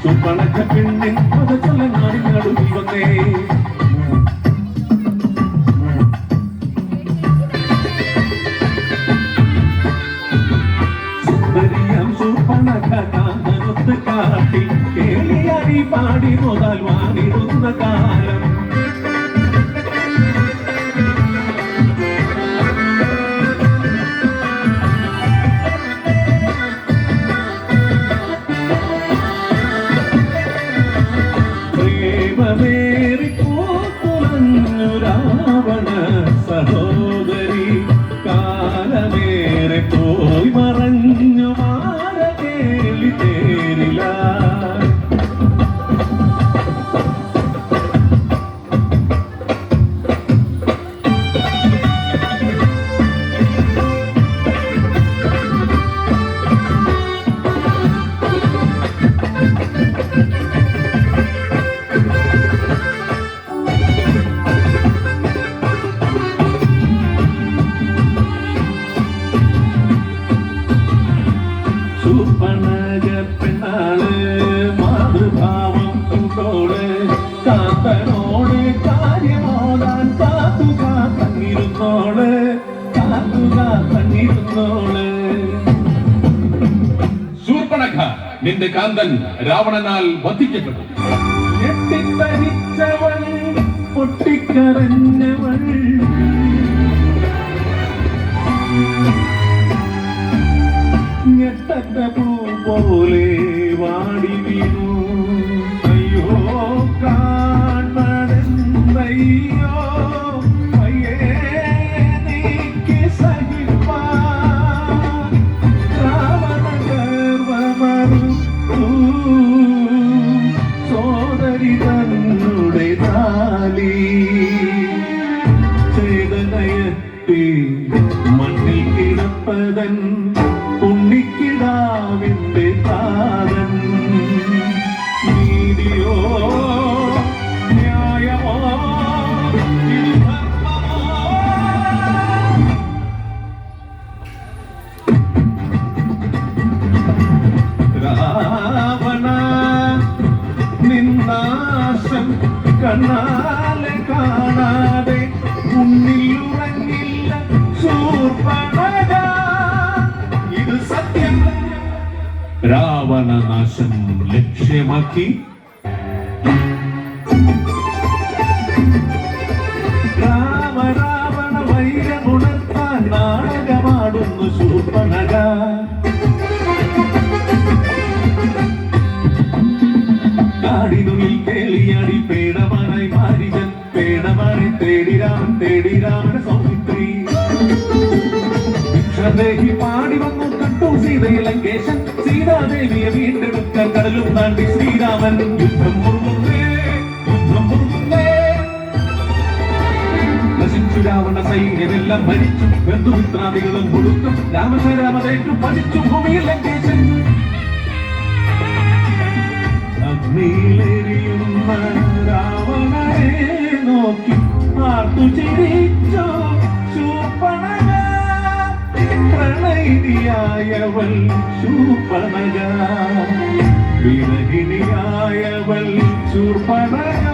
സുപ്പണക്ക പെണ്ണിൻ പല ചൊല്ല നാടിനടുവിൽ വന്നേ സുന്ദരിയാം സുപ്പണക്ക കാനൊത്ത് കാട്ടി കേളിയാടി പാടി മുതൽ വാണിടുന്ന കാലം രാവണ സഹോദരി കാലമേറെ പോയി മറഞ്ഞു മാറ കേളി തേരില സുപ്പണക പെണ്ണാള് മാതൃഭാവം കൂട്ടോള് കാത്തനോട് കാര്യമോതാൻ കാത്തുകാത്തങ്ങിരുന്നോള് ശൂർപ്പണഖ നിന്റെ കാന്തൻ രാവണനാൽ വധിക്കപ്പെട്ടു. ഞെട്ടിത്തരിച്ചവൾ പൊട്ടിക്കരഞ്ഞവൾ ഞെട്ടറ്റ പൂ പോലെ വാടി വീണു. അയ്യോ കാണുന്നതെന്തയ്യോ അയ്യേ നീക്ക് സഹിപ്പാൻ രാവണ ഗർവമറുത്തു സോദരി തന്നുടെ താലി ചേതനയത്തി മണ്ണിൽ കിടപ്പതൻ ഉണ്ണിക്കിടാവിന്റെ താരൻ നീതിയോ ന്യായമോ ഇത് ധർമ്മമോ രാവണ നിന്നാശം കണ്ണാലെ കാണാതെ ഉണ്ണിലുറങ്ങില്ല ശൂർപ്പണഖ സത്യം. രാവണനാശം ലക്ഷ്യമാക്കി രാവണ വൈരമുണർത്താൻ നാടകമാടുന്നു ശൂർപ്പണഖ. കാടിനുള്ളിൽ കേളിയാടി പേടമാനായി മാരിജൻ പേടമാനെ തേടി രാമന സൗമിത്രി ദേഹി പാടി വന്നു കണ്ടു സീതയെ ലങ്കേശൻ സീതാദേവിയെ വീണ്ടെടുക്കാൻ കടലും താണ്ടി ശ്രീരാമൻ യുദ്ധം മുറുകുന്നേ നശിച്ചു രാവണ സൈന്യമെല്ലാം മരിച്ചു ബന്ധുമിത്രാദികളും കൊടുത്തും രാമേറ്റു പഠിച്ചു ഭൂമിയിൽ ലങ്കേശൻ അഗ്നിയിലെരിയുന്ന രാവണനെ നോക്കി ആർത്തു ചിരിച്ചു ശൂർപ്പണഖ. പ്രണയിനിയായവൾ ശൂർപ്പണഖ വിരഹിണിയായവൾ ശൂർപ്പണഖ.